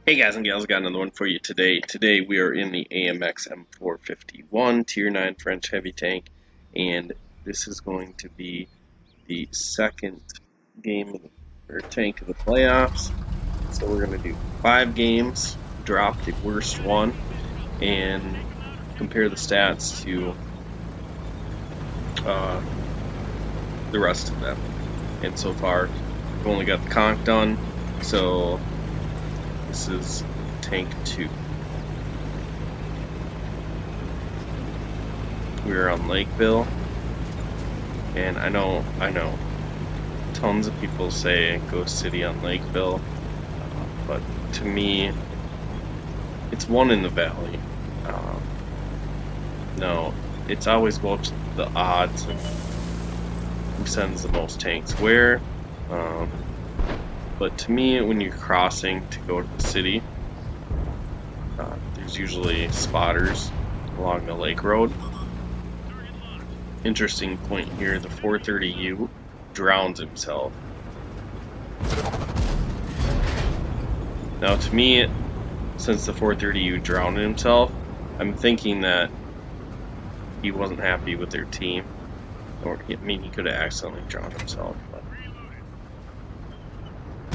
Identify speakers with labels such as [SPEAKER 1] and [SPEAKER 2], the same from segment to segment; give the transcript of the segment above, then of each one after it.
[SPEAKER 1] Hey guys and gals, got another one for you today. Today we are in the AMX M4 Tier 9 French heavy tank, and this is going to be the second game or tank of the playoffs. So we're going to do 5 games, drop the worst one, and compare the stats to the rest of them. And so far, we've only got the conch done, so this is tank 2. We're on Lakeville, and I know, tons of people say go city on Lakeville, but to me, it's one in the valley. No, it's always about the odds and who sends the most tanks where. But to me, when you're crossing to go to the city, there's usually spotters along the lake road. Interesting point here, the 430U drowns himself. Now to me, since the 430U drowned himself, I'm thinking that he wasn't happy with their team. Or, I mean, he could have accidentally drowned himself, but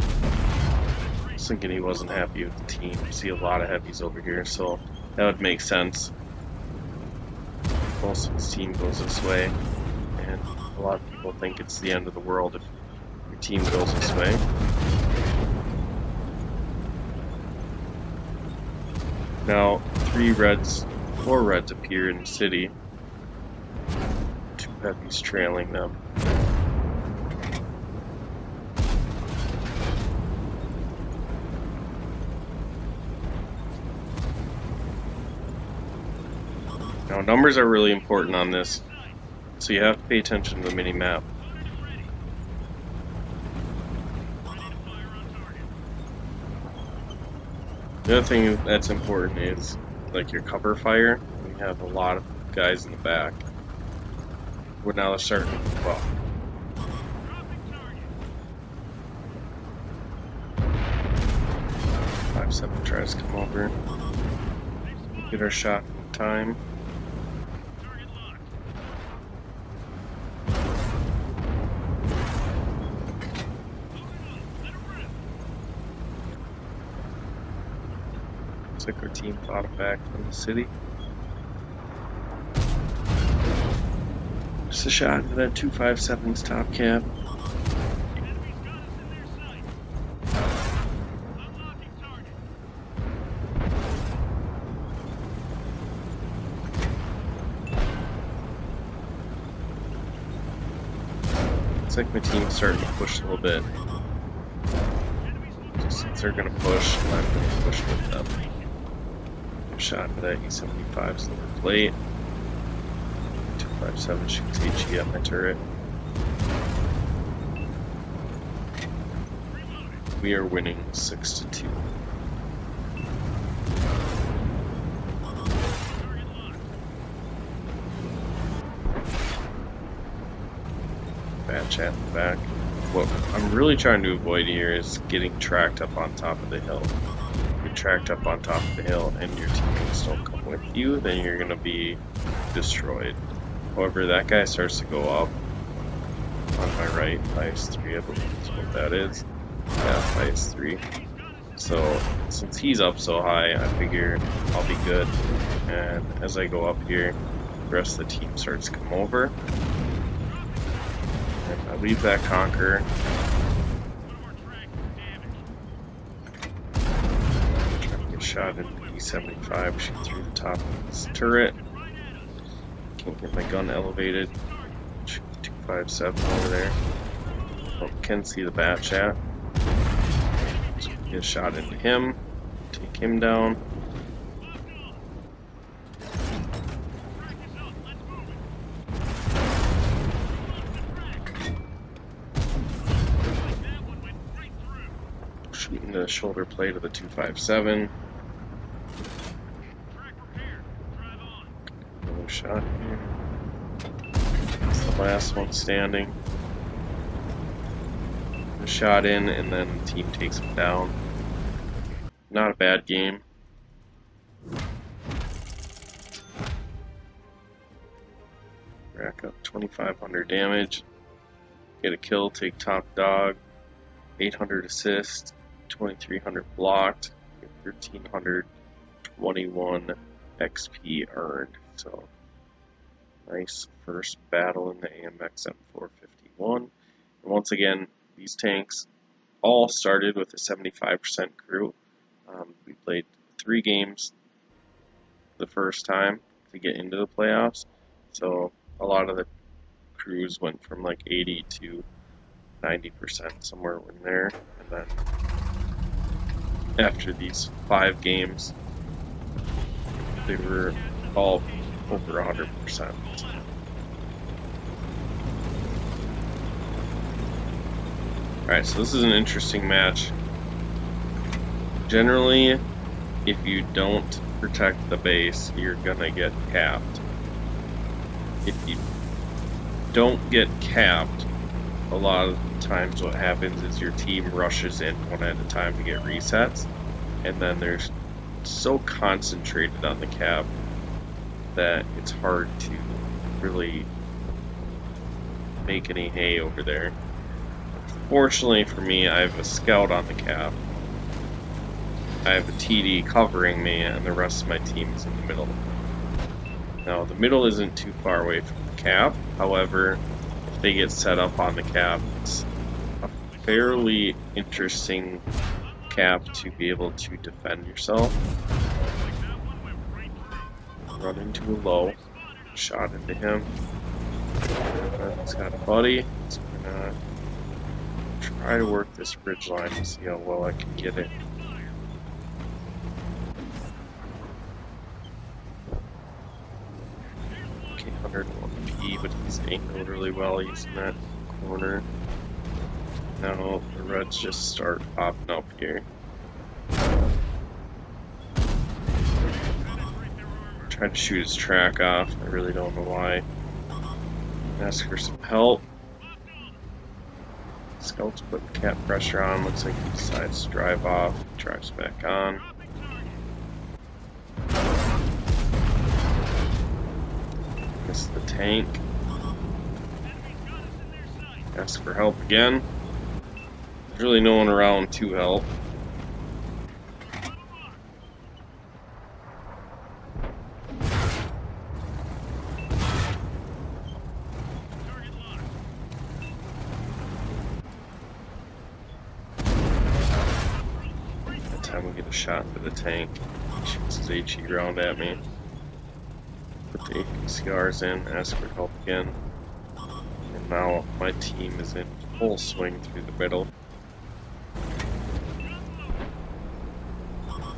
[SPEAKER 1] I was thinking he wasn't happy with the team. I see a lot of heavies over here, so that would make sense. Most of his team goes this way, and a lot of people think it's the end of the world if your team goes this way. Now, 4 reds appear in the city. 2 heavies trailing them. Now, numbers are really important on this, so you have to pay attention to the mini-map. The other thing that's important is, like, your cover fire. You have a lot of guys in the back. Well, now they're starting to move up. Five 7 tries to come over. Get our shot in time. Looks like our team fought it back from the city. Just a shot into that 257's top cab. Looks like my team's starting to push a little bit. Just since they're gonna push, I'm gonna push with them. Shot into that E75's lower plate. 257 shoots HE at my turret. We are winning 6-2. Bad chat in the back. What I'm really trying to avoid here is getting tracked up on top of the hill. If you're tracked up on top of the hill and your teammates don't come with you, then you're gonna be destroyed. However, that guy starts to go up on my right, IS-3, I believe is what that is. Yeah, IS-3. So, since he's up so high, I figure I'll be good. And as I go up here, the rest of the team starts to come over. And I leave that conquer. Try to get shot in the E75, shoot through the top of this turret. Can't get my gun elevated. Shoot the 257 over there. Oh, can see the bat chat. So get a shot into him. Take him down. Shooting the shoulder plate of the 257. Another shot here. That's the last one standing. A shot in, and then the team takes him down. Not a bad game. Rack up 2,500 damage. Get a kill, take top dog. 800 assist, 2,300 blocked, 1,321 XP earned. So nice first battle in the AMX M451. And once again, these tanks all started with a 75% crew. We played 3 games the first time to get into the playoffs, so a lot of the crews went from like 80 to 90%, somewhere in there, and then after these 5 games, they were all over 100%. Alright, so this is an interesting match. Generally, if you don't protect the base, you're gonna get capped. If you don't get capped, a lot of times what happens is your team rushes in one at a time to get resets, and then they're so concentrated on the cap that it's hard to really make any hay over there. Fortunately for me, I have a scout on the cap, I have a TD covering me, and the rest of my team is in the middle. Now, the middle isn't too far away from the cap, however, if they get set up on the cap, it's a fairly interesting cap to be able to defend yourself. Run into a low, shot into him. He's got a buddy, so I'm gonna try to work this bridge line to see how well I can get it. Okay, 101 P, but he's angled really well using that corner. Now the reds just start popping up here. Tried to shoot his track off. I really don't know why. Ask for some help. Scout's putting cap pressure on. Looks like he decides to drive off. Drives back on. Missed the tank. Ask for help again. There's really no one around to help. Time we get a shot into the tank. He shoots his HE round at me. Put the APCRs in, ask for help again. And now my team is in full swing through the middle.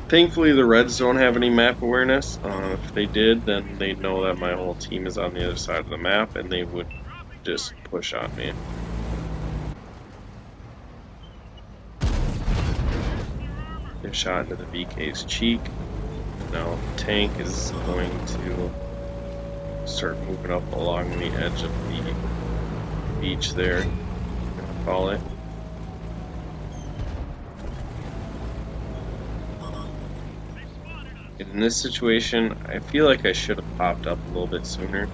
[SPEAKER 1] Thankfully the Reds don't have any map awareness. If they did, then they'd know that my whole team is on the other side of the map and they would just push on me. Get a shot into the VK's cheek. Now the tank is going to start moving up along the edge of the beach there, I'm gonna call it. In this situation, I feel like I should have popped up a little bit sooner,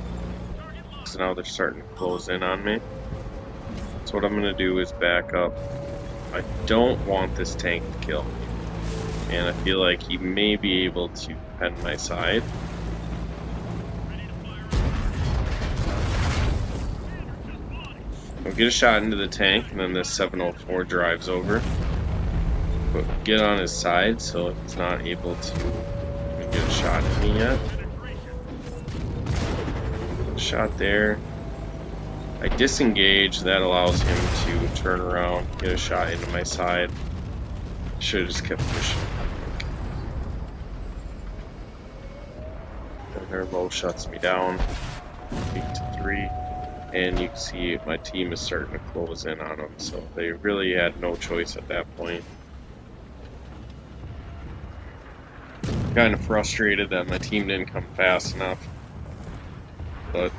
[SPEAKER 1] because now they're starting to close in on me. So what I'm gonna do is back up. I don't want this tank to kill me, and I feel like he may be able to pen my side. I'll get a shot into the tank, and then this 704 drives over. But get on his side so he's not able to even get a shot at me yet. Shot there. I disengage, that allows him to turn around, get a shot into my side. Should have just kept pushing. Then their low shuts me down. 8-3. And you can see my team is starting to close in on them, so they really had no choice at that point. Kind of frustrated that my team didn't come fast enough, but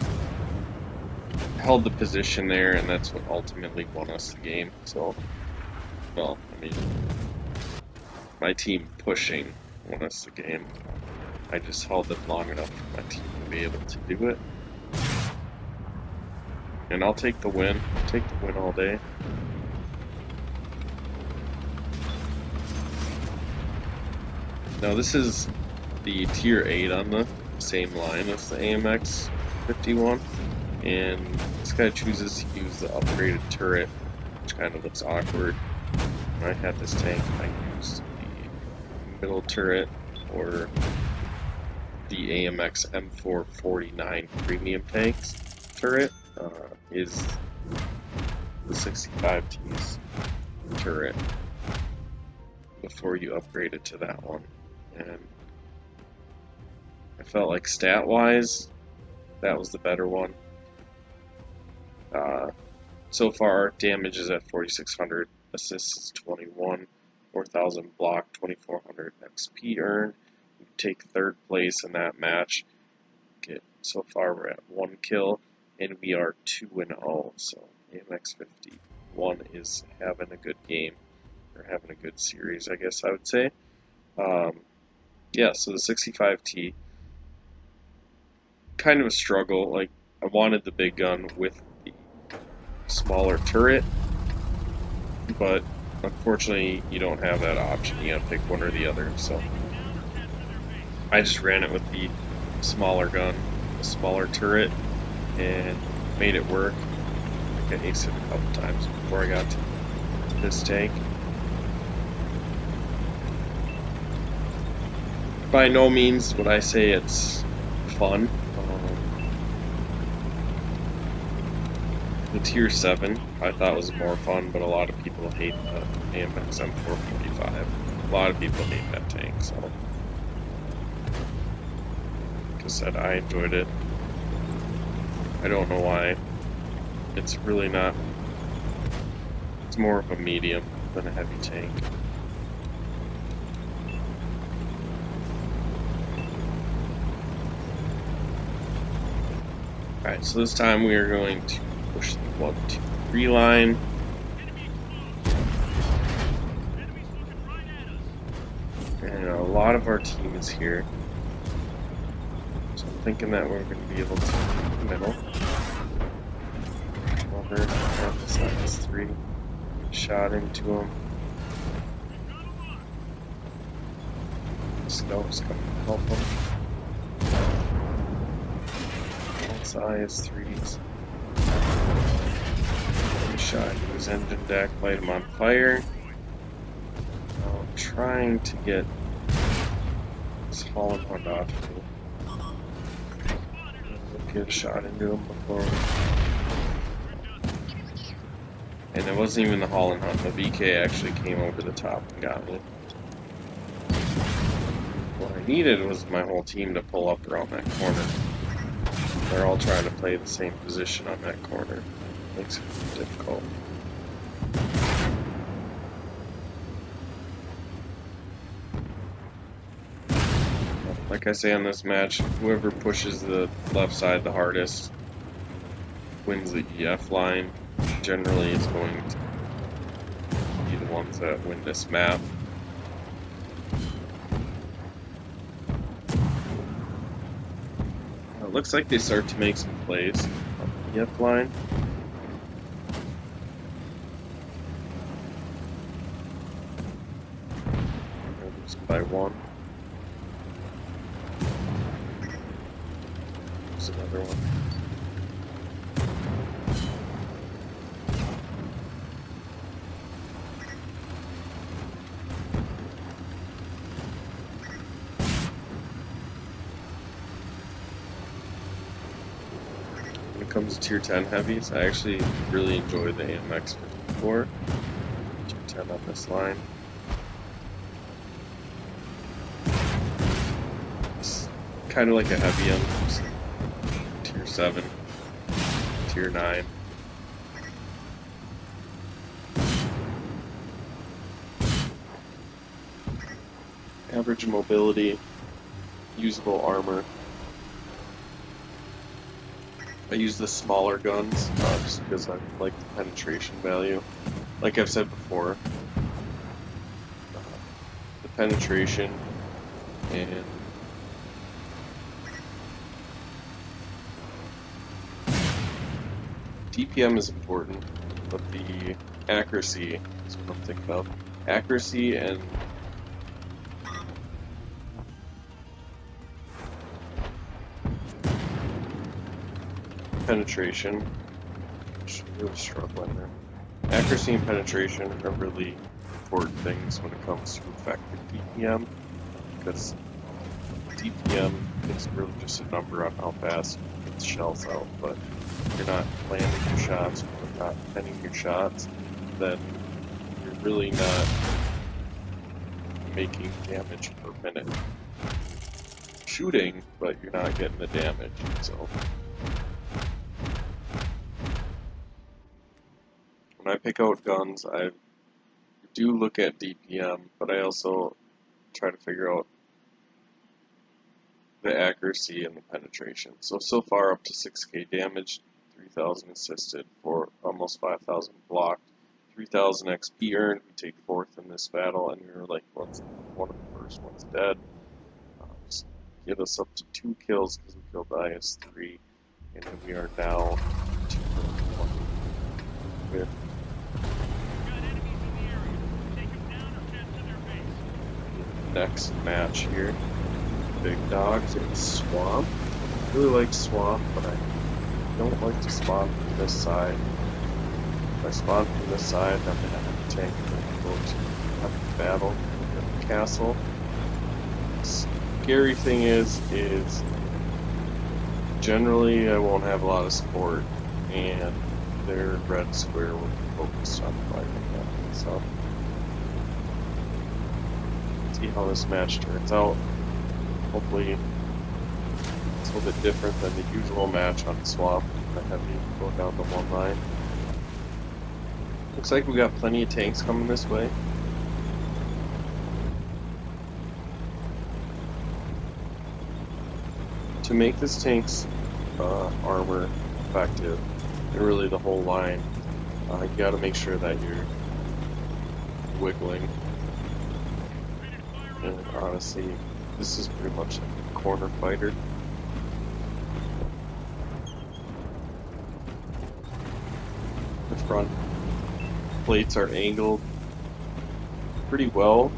[SPEAKER 1] held the position there, and that's what ultimately won us the game. So, well, I mean, my team pushing won us the game. I just held it long enough for my team to be able to do it. And I'll take the win. Take the win all day. Now this is the tier 8 on the same line as the AMX 51. And this guy chooses to use the upgraded turret, which kind of looks awkward. When I had this tank, I used the middle turret, or the AMX M4 49 premium tanks turret is the 65T's turret before you upgrade it to that one. And I felt like stat-wise, that was the better one. So far, damage is at 4,600, assists is 21, 4,000 block, 2,400 XP earned. You take third place in that match. So far, we're at 1 kill, and we are 2-0. So AMX 51 is having a good game, or having a good series, I guess I would say. Yeah, so the 65T, kind of a struggle. Like, I wanted the big gun with the smaller turret, but unfortunately you don't have that option. You gotta pick one or the other. So I just ran it with the smaller gun, the smaller turret, and made it work. I think I aced it a couple times before I got to this tank. By no means would I say it's fun. The tier 7 I thought was more fun, but a lot of people hate the AMX M4 A lot of people hate that tank, so like I said, I enjoyed it. I don't know why. It's really not. It's more of a medium than a heavy tank. Alright, so this time we are going to push the 1, 2, 3 line. And a lot of our team is here. So I'm thinking that we're going to be able to hit the middle. Over on the side is 3. Shot into him. Scope's coming to help him. Size 3s. Shot into his engine deck, light him on fire. I'm trying to get this Holland Hunt off of me. Get a shot into him before. And it wasn't even the Holland Hunt, the VK actually came over the top and got me. What I needed was my whole team to pull up around that corner. They're all trying to play the same position on that corner. Makes it difficult. Like I say on this match, whoever pushes the left side the hardest wins the EF line. Generally is going to be the ones that win this map. It looks like they start to make some plays on the EF line. They're losing by 1. There's another one. When it comes to tier 10 heavies, I actually really enjoy the AMX 54. Tier 10 on this line. It's kind of like a Heavium. Tier 7, tier 9. Average mobility, usable armor. I use the smaller guns just because I like the penetration value. Like I've said before, the penetration and DPM is important, but the accuracy is what I'm thinking of. Accuracy and penetration. Really struggling there. Accuracy and penetration are really important things when it comes to effective DPM, because DPM is really just a number on how fast you get the shells out, but if you're not landing your shots or not pinning your shots, then you're really not making damage per minute. Shooting, but you're not getting the damage, so when I pick out guns, I do look at DPM, but I also try to figure out the accuracy and the penetration. So far up to 6k damage, 3000 assisted for almost 5000 blocked, 3000 XP earned. We take 4th in this battle, and we were like one of the first ones dead. Just get us up to 2 kills because we killed IS-3, and then we are now 2 with next match here. Big dogs in swamp. I really like swamp, but I don't like to spawn from this side. If I spawn from this side, then I'm gonna have to tank and then go to battle at the castle. Scary thing is generally I won't have a lot of support, and their red square will be focused on fighting that. So see how this match turns out. Hopefully it's a little bit different than the usual match on the swamp. I have you go down the one line. Looks like we got plenty of tanks coming this way. To make this tank's armor effective, and really the whole line, you got to make sure that you're wiggling. And honestly, this is pretty much a corner fighter. The front plates are angled pretty well.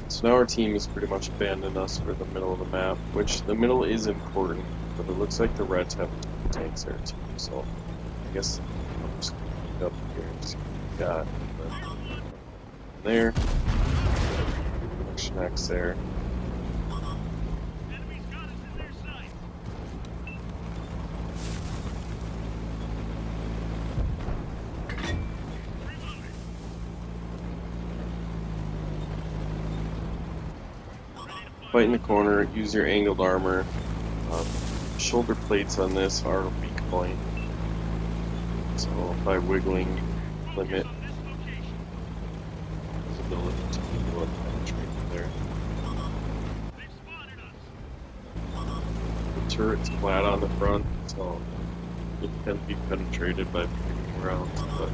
[SPEAKER 1] So now our team has pretty much abandoned us for the middle of the map, which the middle is important, but it looks like the Reds have tanks there too, so I guess I'm just going to pick up here and see what we got. But there, Schneck's there. Fight in the corner, use your angled armor. Shoulder plates on this are a weak point, so by wiggling, limit his ability to penetrate there. The turret's flat on the front, so it can be penetrated by moving around, but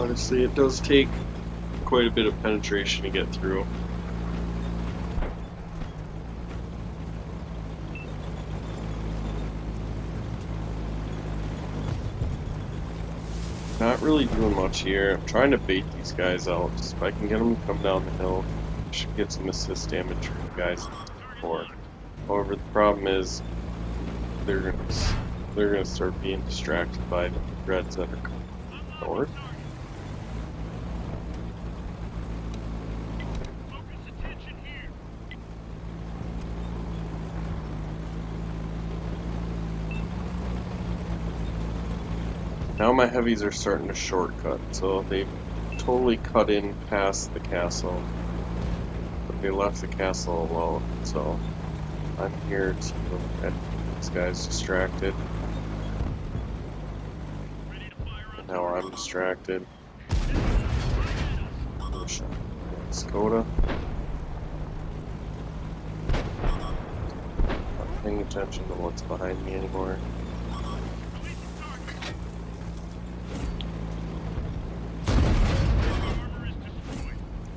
[SPEAKER 1] honestly, it does take quite a bit of penetration to get through. Not really doing much here. I'm trying to bait these guys out. Just if I can get them to come down the hill, I should get some assist damage from the guys before. However, the problem is they're gonna start being distracted by the Reds that are coming north. Now my heavies are starting to shortcut, so they've totally cut in past the castle, but they left the castle alone, so I'm here to get these guys distracted. And now I'm distracted. Skoda. Not paying attention to what's behind me anymore.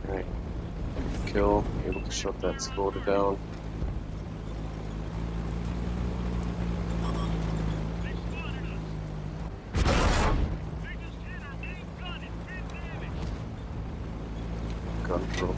[SPEAKER 1] Alright. Kill, able to shut that Skoda down. Control.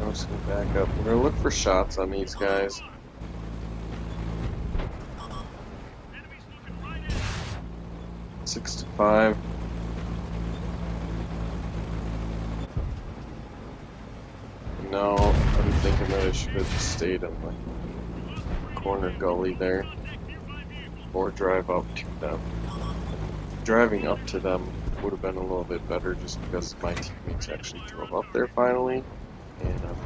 [SPEAKER 1] I'm just gonna back up. We're gonna look for shots on these guys. Six to 5. No, I'm thinking that I should have just stayed in the corner gully there, or drive up to them. Driving up to them would have been a little bit better just because my teammates actually drove up there finally, and I'm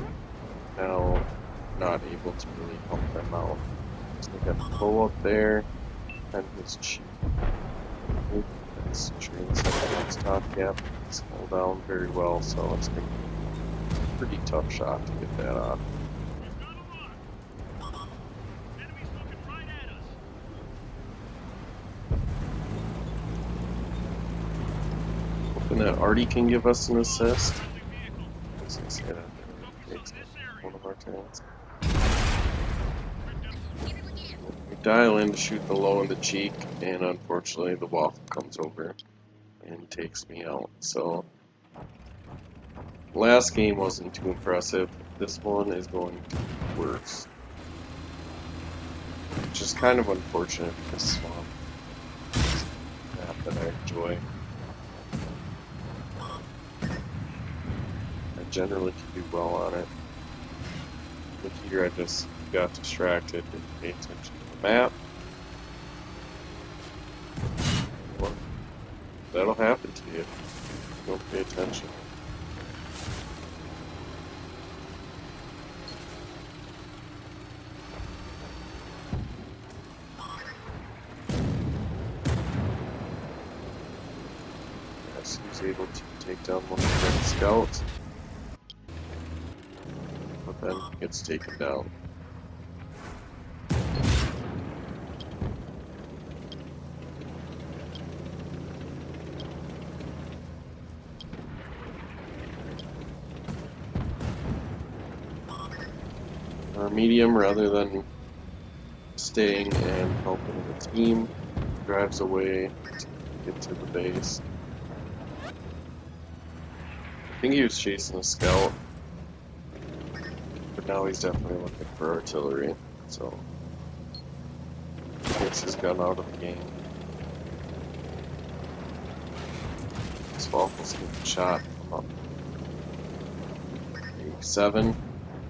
[SPEAKER 1] now not able to really help them out. So I got the bow up there, and his cheap. That's train setting top cap. It's held down very well, so it's going to be a pretty tough shot to get that off. Hoping that Artie can give us an assist. One of our tanks. We dial in to shoot the low in the cheek, and unfortunately the waffle comes over and takes me out. So last game wasn't too impressive. This one is going to be worse, which is kind of unfortunate because Swamp is a map that I enjoy. I generally can do well on it. But here I just got distracted and paid attention to the map. Well, that'll happen to you if you don't pay attention. Yes, he was able to take down one of the red scouts, but then he gets taken down. Our medium, rather than staying and helping the team, drives away to get to the base. I think he was chasing a scout, but now he's definitely looking for artillery, so he gets his gun out of the game. This waffle's getting shot from up 7.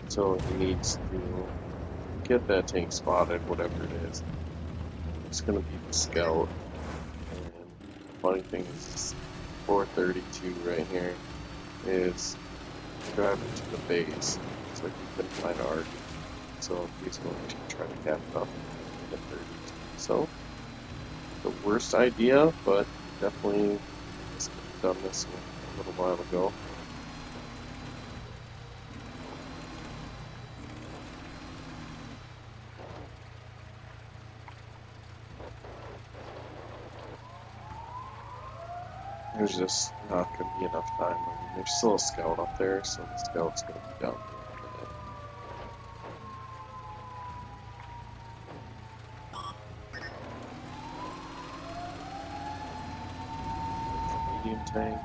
[SPEAKER 1] So he needs to get that tank spotted, whatever it is. It's going to be the scout. And the funny thing is, 432 right here is driving to the base. So he couldn't find Artie. So he's going to try to cap it up at 32. So, the worst idea, but definitely done this a little while ago. There's just not going to be enough time. I mean, there's still a scout up there, so the scout's going to be down there in a minute. Medium tank.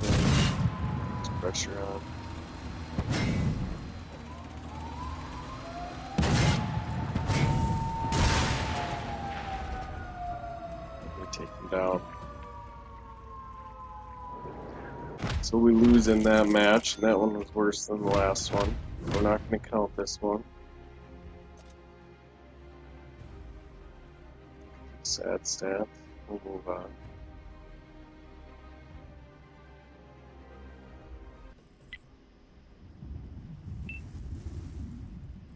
[SPEAKER 1] There's pressure on. Take him down. So we lose in that match, and that one was worse than the last one. We're not going to count this one. Sad stats. We'll move on.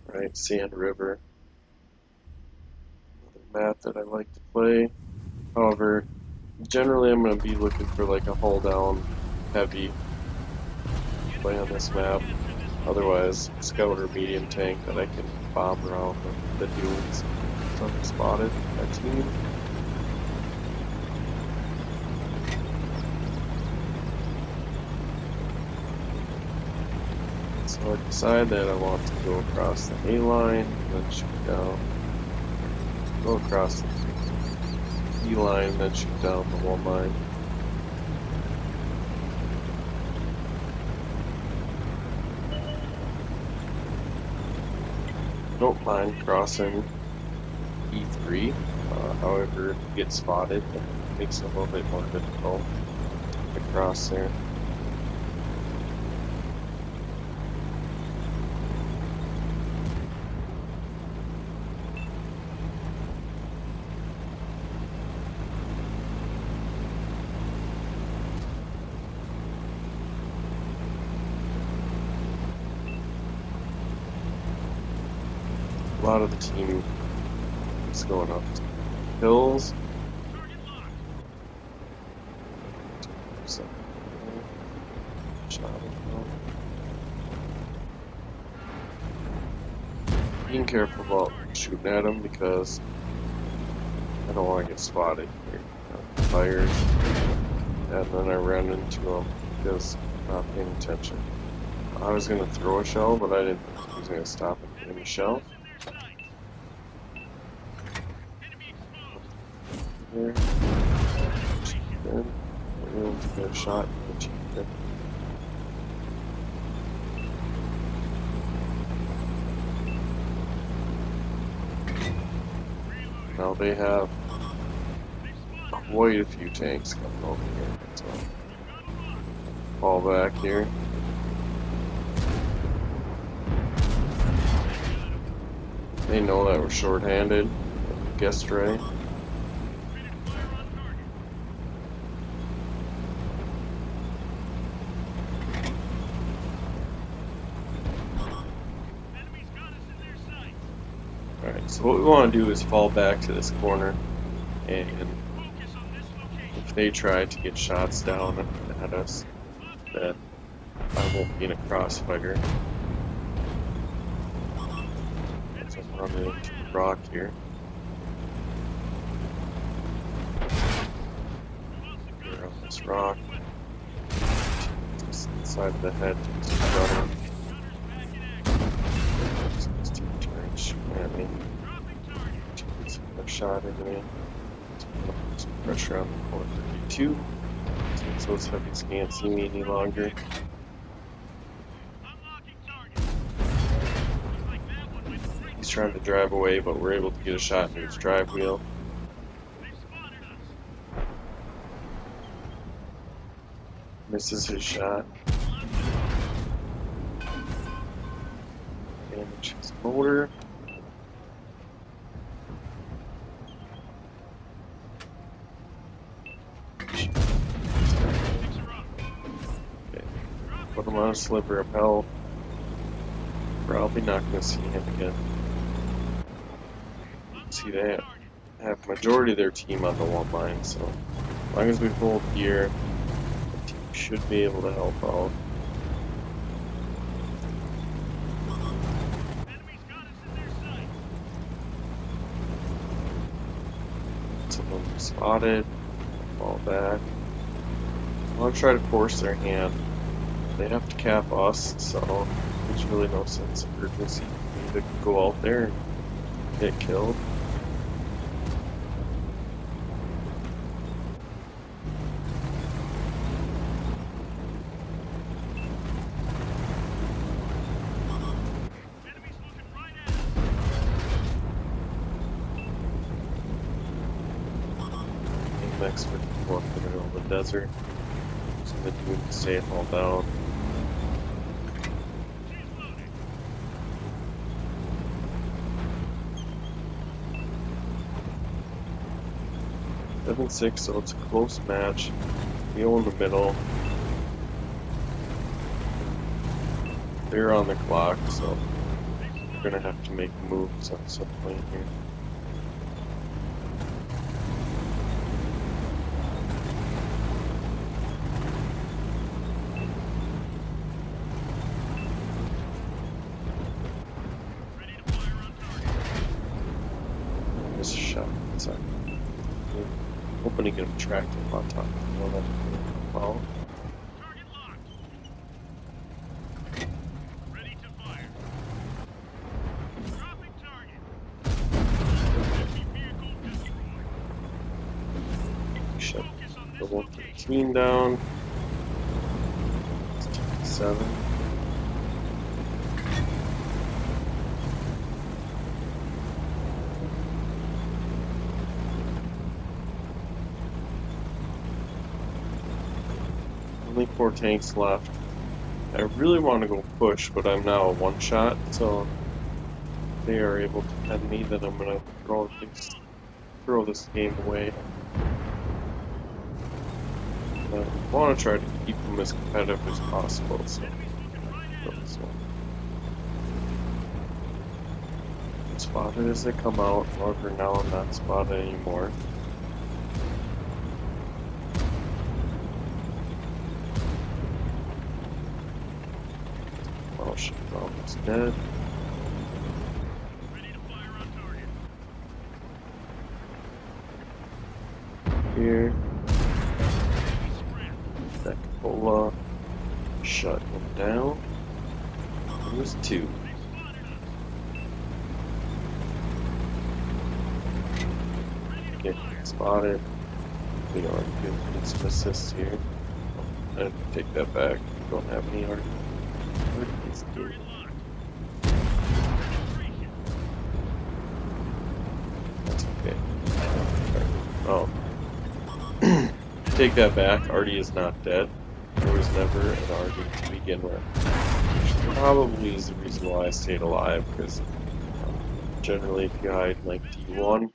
[SPEAKER 1] Right, Sand River. Another map that I like to play. However, generally I'm going to be looking for like a hull down heavy play on this map. Otherwise, scout or medium tank that I can bomb around the dunes. Something spotted my team. So I decide that I want to go across the A line, then shoot down. Go across the E line, then shoot down the 1 line. Don't mind crossing E3, however, if you get spotted, it makes it a little bit more difficult to cross there. A lot of the team is going up to hills. So, shot it. Being careful about shooting at them because I don't want to get spotted here. Fires, and then I ran into them because I'm not paying attention. I was going to throw a shell, but I didn't think he was going to stop and hit a shell. There. Then we're able to get a shot and achieve it. Now they have quite a few tanks coming over here, so fall back here. They know that we're short-handed. Guessed right. Alright, so what we want to do is fall back to this corner, and if they try to get shots down at us, then I won't be in a crossfire. So I'm running into the rock here. We're on this rock. Just inside of the head, just running. Shooting at me. A shot into me. Some pressure on the 432. Since those heavies can't see me any longer. He's trying to drive away, but we're able to get a shot into his drive wheel. Misses his shot. Damage his motor. Put him on a sliver of hell. Probably not going to see him again. See, they have majority of their team on the 1 line, so as long as we hold here, the team should be able to help out. Some of them spotted, fall back. I want to try to force their hand. They have to cap us, so there's really no sense of urgency for me to go out there and get killed. AMX M4 in the middle of the desert, so that you can stay all down. 7-6, so it's a close match. Neil in the middle. They're on the clock, so we're gonna have to make moves at some point here. Just a shot. Sorry. Hoping to get him tracked up on top. Well, that's well. Shut the 113 down. 7. Only 4 tanks left. I really want to go push, but I'm now a one-shot, so if they are able to pen me, then I'm gonna throw this game away. I want to try to keep them as competitive as possible, so throw this one. Spotted as they come out, however now I'm not spotted anymore. Oh shit, almost dead. Here. That Cupola. Shut him down. There's 2. Get spotted. We are getting some assists here. I take that back. We don't have any art. That's okay. Oh. Take that back. Artie is not dead. There was never an Artie to begin with. Which probably is the reason why I stayed alive, because generally if you hide in like D1,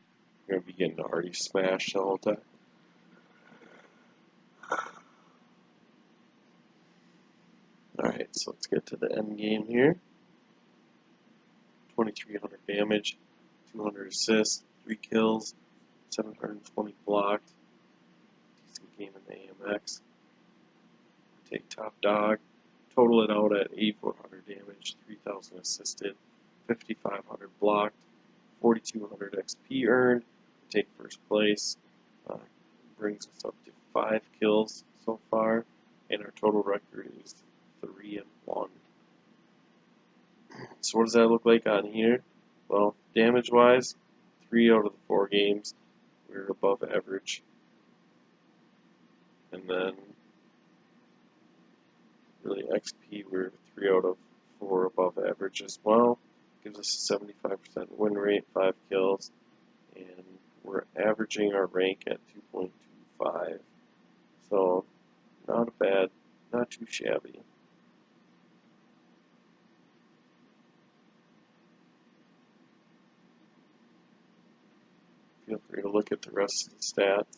[SPEAKER 1] you're going to be getting Artie smashed the whole time. Alright, so let's get to the end game here. 2300 damage, 200 assists, 3 kills, 720 blocked. Decent game in the AMX. Take top dog, total it out at 8400 damage, 3000 assisted, 5500 blocked, 4200 XP earned. Take first place. Brings us up to 5 kills so far, and our total record is 3-1. So what does that look like on here? Well, damage-wise, 3 out of the 4 games we're above average. And then, really, XP we're 3 out of 4 above average as well. Gives us a 75% win rate, 5 kills, and we're averaging our rank at 2.25. So, not bad, not too shabby. Feel free to look at the rest of the stats.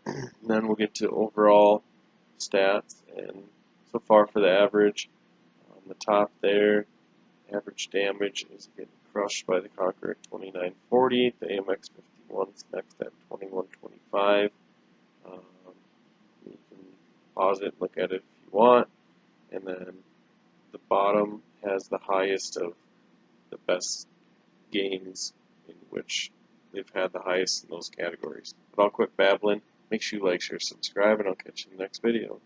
[SPEAKER 1] And then we'll get to overall stats, and so far for the average, on the top there, average damage is getting crushed by the Conqueror at 2940. The AMX 51 is next at 2125. You can pause it, look at it if you want, and then the bottom has the highest of the best games in which they've had the highest in those categories. But I'll quit babbling. Make sure you like, share, subscribe, and I'll catch you in the next video.